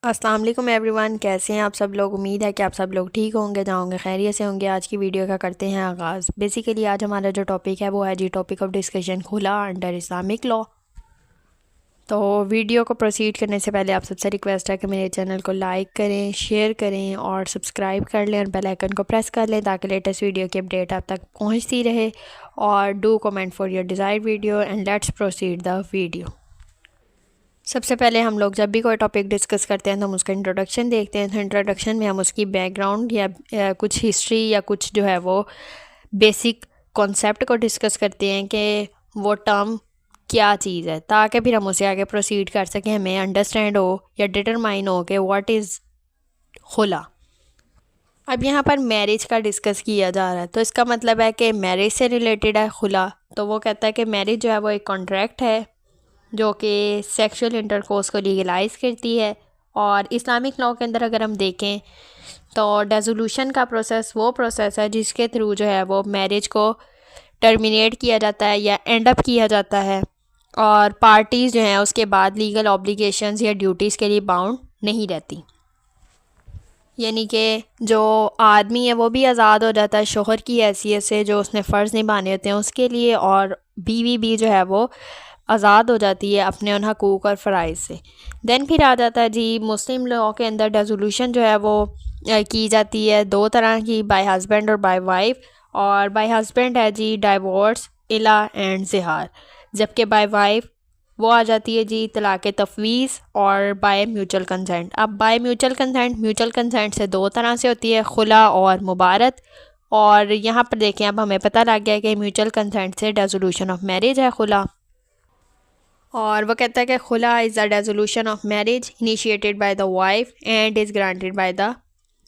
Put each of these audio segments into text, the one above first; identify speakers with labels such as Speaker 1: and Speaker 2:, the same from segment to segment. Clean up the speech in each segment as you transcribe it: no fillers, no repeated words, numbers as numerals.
Speaker 1: अस्सलाम वालेकुम एवरीवन, कैसे हैं आप सब लोग। उम्मीद है कि आप सब लोग ठीक होंगे, जाओगे खैरियत से होंगे। आज की वीडियो का करते हैं आगाज़। बेसिकली आज हमारा जो टॉपिक है वो है जी टॉपिक ऑफ डिस्कशन खुला अंडर इस्लामिक लॉ। तो वीडियो को प्रोसीड करने से पहले आप सबसे रिक्वेस्ट है कि मेरे चैनल को लाइक करें, शेयर करें और सब्सक्राइब कर लें और बेल आइकन को प्रेस कर लें ताकि लेटेस्ट वीडियो की अपडेट आप तक पहुँचती रहे। और do comment for your desired video and let's proceed the video. सबसे पहले हम लोग जब भी कोई टॉपिक डिस्कस करते हैं तो हम उसका इंट्रोडक्शन देखते हैं। तो इंट्रोडक्शन में हम उसकी बैकग्राउंड या कुछ हिस्ट्री या कुछ जो है वो बेसिक कॉन्सेप्ट को डिस्कस करते हैं कि वो टर्म क्या चीज़ है, ताकि फिर हम उसे आगे प्रोसीड कर सकें, हमें अंडरस्टैंड हो या डिटरमाइन हो कि व्हाट इज़ खुला। अब यहाँ पर मैरिज का डिस्कस किया जा रहा है, तो इसका मतलब है कि मैरिज से रिलेटेड है खुला। तो वो कहता है कि मैरिज जो है वो एक कॉन्ट्रैक्ट है जो कि सेक्सुअल इंटरकोर्स को लीगलाइज करती है। और इस्लामिक लॉ के अंदर अगर हम देखें तो डेजोल्यूशन का प्रोसेस वो प्रोसेस है जिसके थ्रू जो है वो मैरिज को टर्मिनेट किया जाता है या एंड अप किया जाता है, और पार्टीज़ जो हैं उसके बाद लीगल ऑब्लिगेशंस या ड्यूटीज़ के लिए बाउंड नहीं रहती। यानी कि जो आदमी है वो भी आज़ाद हो जाता है शोहर की हैसियत से, जो उसने फ़र्ज़ निभाने होते हैं उसके लिए, और बीवी भी जो है वो आज़ाद हो जाती है अपने उन हकूक़ और फ़राइज़ से। देन फिर आ जाता है जी मुस्लिम लॉ के अंदर डेजोल्यूशन जो है वो की जाती है दो तरह की, बाय हस्बैंड और बाय वाइफ। और बाय हस्बैंड है जी डाइवोर्स, इला एंड ज़िहार, जबकि बाय वाइफ वो आ जाती है जी तलाक़ तफ़वीज़ और बाय म्यूचुअल कंसेंट। अब बाय म्यूचुअल कंसेंट से दो तरह से होती है, खुला और मुबारत। और यहाँ पर देखें अब हमें पता लग गया कि म्यूचुअल कंसेंट से डेजोल्यूशन ऑफ मैरिज है खुला। और वो कहता है कि खुला is the dissolution of marriage initiated by the wife and is granted by the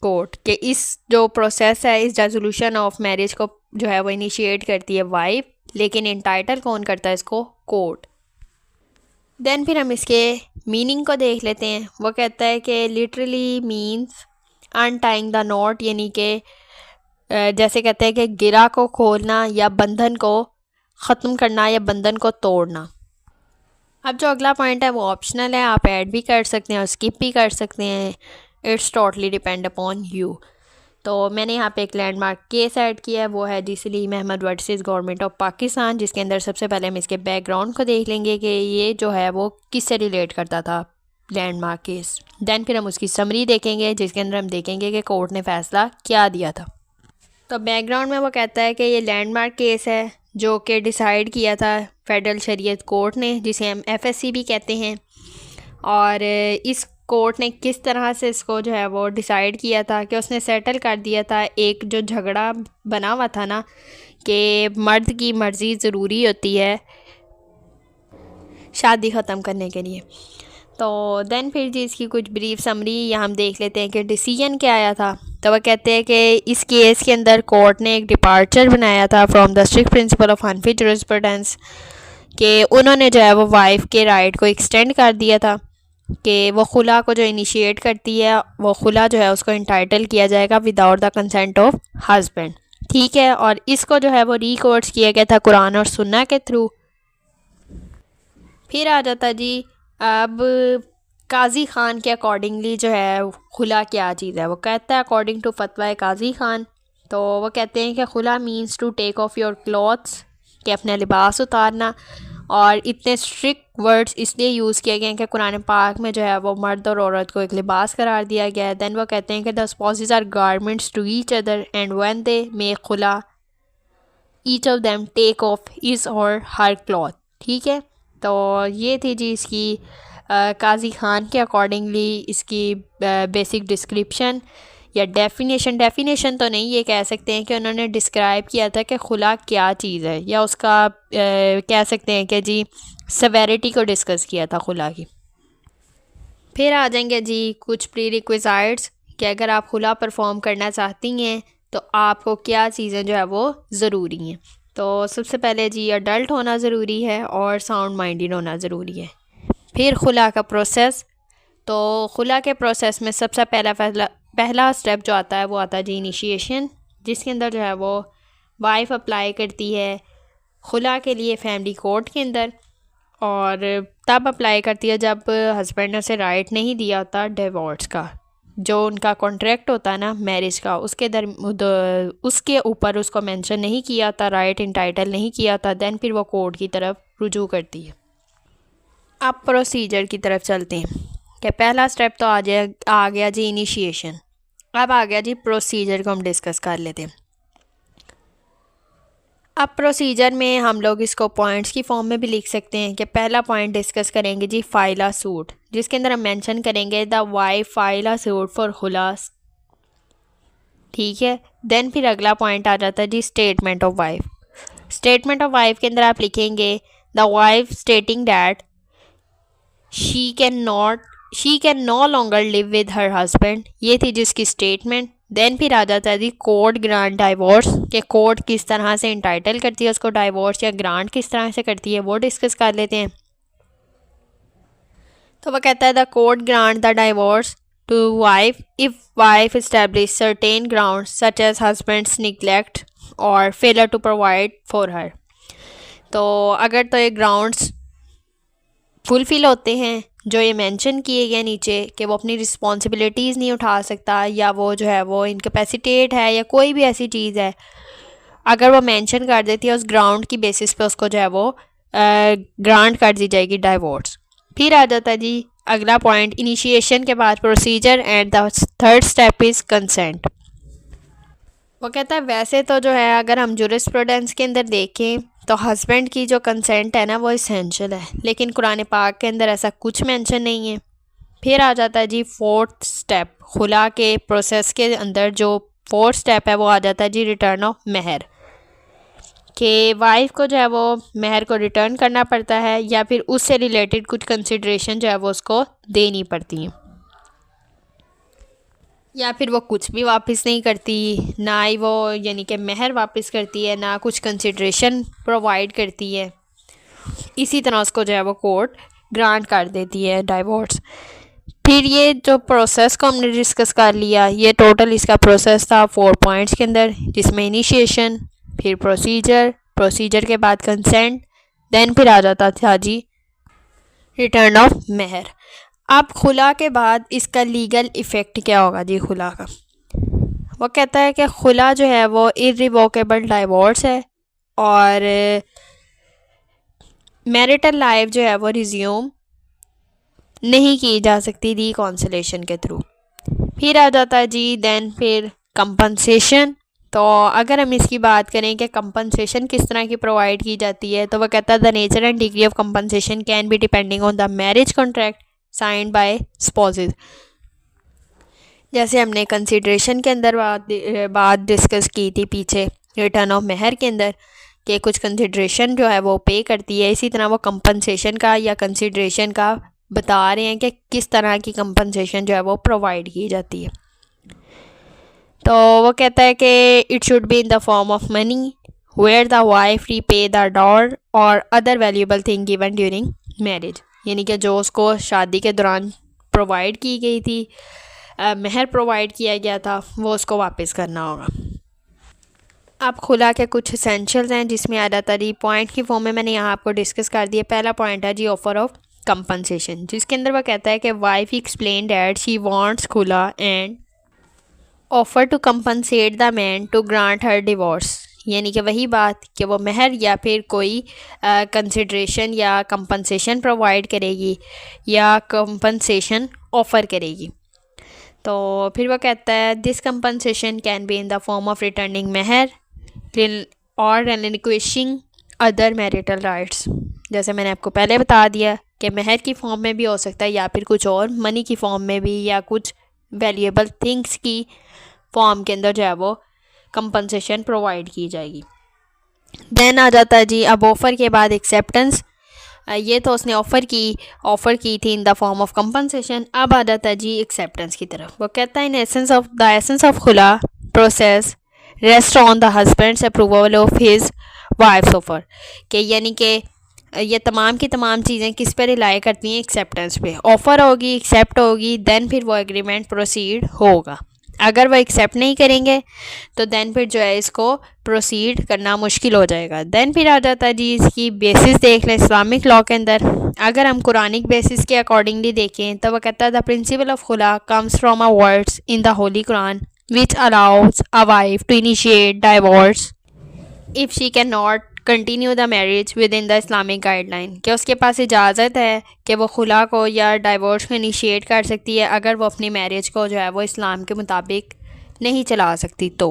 Speaker 1: court. कि इस जो प्रोसेस है इस डेजोल्यूशन ऑफ मैरिज को जो है वो इनिशिएट करती है वाइफ, लेकिन इंटाइटल कौन करता है इसको, कोर्ट। देन फिर हम इसके मीनिंग को देख लेते हैं। वो कहता है कि लिटरली मीन्स अनटाइंग द नॉट, यानी कि जैसे कहते हैं कि गिरा को खोलना या बंधन को ख़त्म करना या बंधन को तोड़ना। अब जो अगला पॉइंट है वो ऑप्शनल है, आप ऐड भी कर सकते हैं और स्किप भी कर सकते हैं, it's totally depend upon you. तो मैंने यहाँ पे एक लैंडमार्क केस ऐड किया है, वो है जी Salim Ahmed versus government of Pakistan, जिसके अंदर सबसे पहले हम इसके बैकग्राउंड को देख लेंगे कि ये जो है वो किससे रिलेट करता था लैंडमार्क केस। देन फिर हम उसकी समरी देखेंगे जिसके अंदर हम देखेंगे कि कोर्ट ने फ़ैसला क्या दिया था। तो बैकग्राउंड में वो कहता है कि ये लैंडमार्क केस है जो कि डिसाइड किया था फेडरल शरीयत कोर्ट ने, जिसे हम एफएससी भी कहते हैं। और इस कोर्ट ने किस तरह से इसको जो है वो डिसाइड किया था कि उसने सेटल कर दिया था एक जो झगड़ा बना हुआ था ना, कि मर्द की मर्ज़ी ज़रूरी होती है शादी ख़त्म करने के लिए। तो देन फिर जी इसकी कुछ ब्रीफ समरी यहाँ हम देख लेते हैं कि डिसीजन क्या आया था। तो वह कहते हैं कि इस केस के अंदर कोर्ट ने एक डिपार्चर बनाया था from the strict principle of unfit jurisprudence, कि उन्होंने जो है वो वाइफ के राइट को एक्सटेंड कर दिया था कि वो खुला को जो इनिशिएट करती है वो खुला जो है उसको इंटाइटल किया जाएगा without the consent of husband. ठीक है, और इसको जो है वो रिकॉर्ड्स किया गया था कुरान और सुन्ना के थ्रू। फिर आ जाता जी अब काजी ख़ान के अकॉर्डिंगली जो है खुला क्या चीज़ है। वो कहता है अकॉर्डिंग टू फतवा काजी ख़ान, तो वो कहते हैं कि खुला means to take off your clothes, कि अपने लिबास उतारना। और इतने स्ट्रिक्ट वर्ड्स इसलिए यूज़ किए गए हैं कि कुरान पाक में जो है वो मर्द और औरत को एक लिबास करार दिया गया है। देन वो कहते हैं कि the spouses are garments to each other and when they make खुला each of them take off his और हर क्लॉथ। ठीक है, तो ये थी जी इसकी काजी ख़ान के अकॉर्डिंगली इसकी बेसिक डिस्क्रिप्शन या डेफिनेशन तो नहीं, ये कह सकते हैं कि उन्होंने डिस्क्राइब किया था कि खुला क्या चीज़ है, या उसका कह सकते हैं कि जी सेवेरिटी को डिस्कस किया था खुला की। फिर आ जाएंगे जी कुछ प्री रिक्विज़ाइट्स कि अगर आप खुला परफॉर्म करना चाहती हैं तो आपको क्या चीज़ें जो है वो ज़रूरी हैं। तो सबसे पहले जी अडल्ट होना ज़रूरी है और साउंड माइंडेड होना ज़रूरी है। फिर खुला का प्रोसेस, तो खुला के प्रोसेस में सबसे पहला स्टेप जो आता है वो आता है जी इनिशिएशन, जिसके अंदर जो है वो वाइफ अप्लाई करती है खुला के लिए फैमिली कोर्ट के अंदर। और तब अप्लाई करती है जब हस्बैंड ने उसे राइट नहीं दिया होता डिवोर्स का, जो उनका कॉन्ट्रैक्ट होता है ना मैरिज का, उसके ऊपर उसको मेंशन नहीं किया था, राइट इंटाइटल नहीं किया था, देन फिर वो कोर्ट की तरफ रुजू करती है। अब प्रोसीजर की तरफ चलते हैं कि पहला स्टेप तो आ गया जी इनिशिएशन। अब आ गया जी प्रोसीजर को हम डिस्कस कर लेते हैं। अब प्रोसीजर में हम लोग इसको पॉइंट्स की फॉर्म में भी लिख सकते हैं कि पहला पॉइंट डिस्कस करेंगे जी फाइल अ सूट, जिसके अंदर हम मेंशन करेंगे the wife file a suit for खुलास, ठीक है। देन फिर अगला पॉइंट आ जाता है जी statement of wife. Statement of wife के अंदर आप लिखेंगे the wife stating that she can no longer live with her husband, ये थी जिसकी स्टेटमेंट। देन फिर आ जाता है जी कोर्ट ग्रांट डाइवोर्स, कि कोर्ट किस तरह से इंटाइटल करती है उसको डाइवोर्स, या ग्रांट किस तरह से करती है वो डिस्कस कर लेते हैं। तो वह कहता है the court grant the divorce to wife if wife establish certain ground such as husbands neglect और failure to provide for her. तो अगर तो ये ग्राउंड्स फुलफिल होते हैं जो ये मेंशन किए गए नीचे, कि वो अपनी रिस्पॉन्सिबिलिटीज़ नहीं उठा सकता, या वो जो है वो इनकैपेसिटेट है, या कोई भी ऐसी चीज़ है, अगर वो मेंशन कर देती है उस ग्राउंड की बेसिस पे उसको जो है वो ग्रांट कर दी जाएगी डाइवोर्स। फिर आ जाता है जी अगला पॉइंट इनिशिएशन के बाद procedure and the third step is consent. वो कहता है वैसे तो जो है अगर हम जूरिस्प्रूडेंस के अंदर देखें तो हस्बैंड की जो कंसेंट है ना वो इसेंशियल है, लेकिन कुरान पाक के अंदर ऐसा कुछ मेंशन नहीं है। फिर आ जाता है जी फोर्थ स्टेप, खुला के प्रोसेस के अंदर जो फोर्थ स्टेप है वो आ जाता है जी रिटर्न ऑफ महर, कि वाइफ को जो है वो महर को रिटर्न करना पड़ता है, या फिर उससे रिलेटेड कुछ कंसिड्रेशन जो है वो उसको देनी पड़ती हैं, या फिर वो कुछ भी वापस नहीं करती, ना ही वो यानी कि महर वापस करती है, ना कुछ कंसिड्रेशन प्रोवाइड करती है। इसी तरह उसको जो है वो कोर्ट ग्रांट कर देती है डाइवोर्स। फिर ये जो प्रोसेस को हमने डिस्कस कर लिया, ये टोटल इसका प्रोसेस था 4 पॉइंट्स के अंदर, जिसमें इनिशिएशन, फिर प्रोसीजर के बाद कंसेंट, देन फिर आ जाता था जी रिटर्न ऑफ महर। अब खुला के बाद इसका लीगल इफ़ेक्ट क्या होगा जी खुला का। वो कहता है कि खुला जो है वो इर्रिवोकेबल डाइवोर्स है, और मैरिटल लाइफ जो है वो रिज्यूम नहीं की जा सकती रिकॉन्सिलेशन के थ्रू। फिर आ जाता है जी देन फिर कंपनसेशन। तो अगर हम इसकी बात करें कि कंपनसेशन किस तरह की प्रोवाइड की जाती है, तो वह कहता है the nature and degree of compensation can be depending on the marriage contract signed by spouses. जैसे हमने कंसिड्रेशन के अंदर बात डिस्कस की थी पीछे रिटर्न ऑफ महर के अंदर, कि कुछ कंसिड्रेशन जो है वो पे करती है, इसी तरह वो कंपनसेशन का या कंसिड्रेशन का बता रहे हैं कि किस तरह की कंपनसेशन जो है वो प्रोवाइड की जाती है। तो वो कहता है कि it should be in the form of money where the wife repay the dower और other valuable thing given during marriage, यानी कि जो उसको शादी के दौरान प्रोवाइड की गई थी, महर प्रोवाइड किया गया था, वो उसको वापस करना होगा। अब खुला के कुछ एसेंशियल्स हैं जिसमें आ जाता है पॉइंट की फॉर्म में मैंने यहाँ आपको डिस्कस कर दिया। पहला पॉइंट है जी ऑफर ऑफ कंपनसेशन, जिसके अंदर वह कहता है कि wife explain that she wants खुला and offer to compensate the man to grant her divorce, यानी कि वही बात कि वो महर या फिर कोई कंसिड्रेशन या कंपनसेशन प्रोवाइड करेगी या कंपनसेशन ऑफ़र करेगी। तो फिर वो कहता है this compensation can be in the form of returning महर और रिलिक्विशिंग अदर मैरिटल राइट्स। जैसे मैंने आपको पहले बता दिया कि महर की फॉर्म में भी हो सकता है, या फिर कुछ और मनी की फॉर्म में भी, या कुछ वैल्यूएबल थिंग्स की फॉर्म के अंदर जो है वो कंपनसेशन प्रोवाइड की जाएगी। देन आ जाता है जी अब ऑफ़र के बाद एक्सेप्टेंस। ये तो उसने ऑफ़र की थी इन द फॉर्म ऑफ कंपनसेशन। अब आ जाता है जी एक्सेप्टेंस की तरफ। वो कहता है इन एसेंस ऑफ खुला process rest on the husband's approval of his wife's offer, कि यानी कि ये तमाम की तमाम चीज़ें किस पे रिलाई करती हैं, एक्सेप्टेंस पे। ऑफ़र होगी, एक्सेप्ट होगी, देन फिर वो एग्रीमेंट प्रोसीड होगा। अगर वो एक्सेप्ट नहीं करेंगे तो देन फिर जो है इसको प्रोसीड करना मुश्किल हो जाएगा। देन फिर आ जाता है जी इसकी बेसिस देख लें इस्लामिक लॉ के अंदर। अगर हम कुरानिक बेसिस के अकॉर्डिंगली देखें तो वह कहता है द प्रिंसिपल ऑफ खुला comes from a words in the holy Quran which allows a wife to initiate divorce if she can not continue the marriage within the Islamic guideline, कि उसके पास इजाज़त है कि वो खुला को या डाइवोर्स को इनिशिएट कर सकती है अगर वो अपनी मैरिज को जो है वो इस्लाम के मुताबिक नहीं चला सकती। तो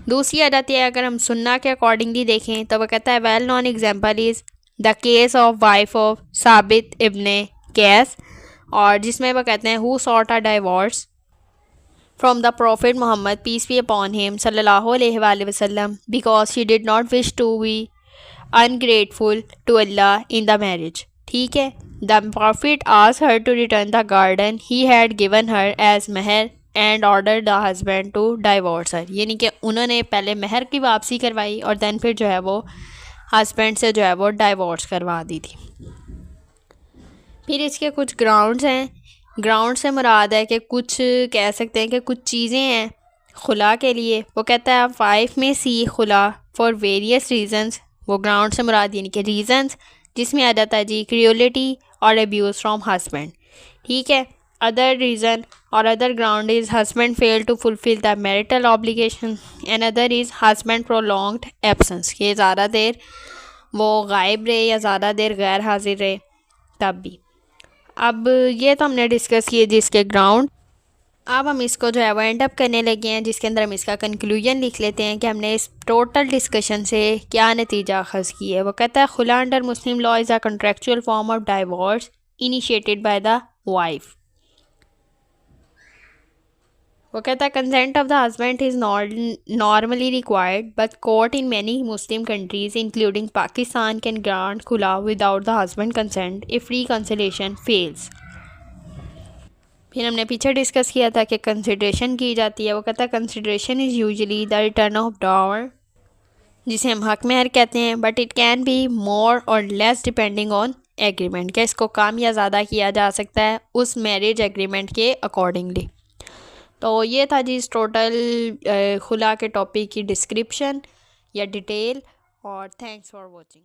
Speaker 1: दूसरी आ जाती है अगर हम सुन्ना के अकॉर्डिंगली देखें तो वह कहता है well known example is the case of wife of Sabit Ibne Qais, और जिसमें वह कहते हैं who sought a divorce from the Prophet Muhammad, peace be upon him, sallallahu alaihi wasallam, because she did not wish to be ungrateful to Allah in the marriage. ठीक है, the Prophet asked her to return the garden he had given her as meher and ordered the husband to divorce her. यानी कि उन्होंने पहले मेहर की वापसी करवाई और देन फिर जो है वो हस्बैंड से जो है वो डाइवोर्स करवा दी थी। फिर इसके कुछ ग्राउंड्स हैं। ग्राउंड से मुराद है कि कुछ कह सकते हैं कि कुछ चीज़ें हैं खुला के लिए। वो कहता है वाइफ में सी खुला फॉर वेरियस रीजंस। वो ग्राउंड से मुराद यानी कि रीजंस जिसमें आ जाता है जी क्रियोलिटी और अब्यूज़ फ्रॉम हस्बैंड। ठीक है, अदर रीज़न और other ground is husband fail to fulfil the marital obligation and other is husband prolonged absence, कि ज़्यादा देर वो गायब रहे या ज़्यादा देर गैर हाजिर रहे तब भी। अब ये तो हमने डिस्कस किए जिसके ग्राउंड। अब हम इसको जो है वो एंड अप करने लगे हैं जिसके अंदर हम इसका कंक्लूजन लिख लेते हैं कि हमने इस टोटल डिस्कशन से क्या नतीजा अखज़ किया है। वो कहता है खुला under Muslim law is a contractual form of divorce initiated by the wife. वो कहता है consent of the husband is normally required but court in many Muslim countries including Pakistan can grant खुला without the husband consent if reconciliation fails. फिर हमने पीछे discuss किया था कि कंसिडरेशन की जाती है। वो कहता है consideration is usually the return of डॉवर, जिसे हम हक महर कहते हैं, but it can be more और लेस डिपेंडिंग ऑन एग्रीमेंट, कि इसको कम या ज़्यादा किया जा सकता है उस मैरिज एग्रीमेंट के अकॉर्डिंगली। तो ये था जी इस टोटल खुला के टॉपिक की डिस्क्रिप्शन या डिटेल, और थैंक्स फॉर वॉचिंग।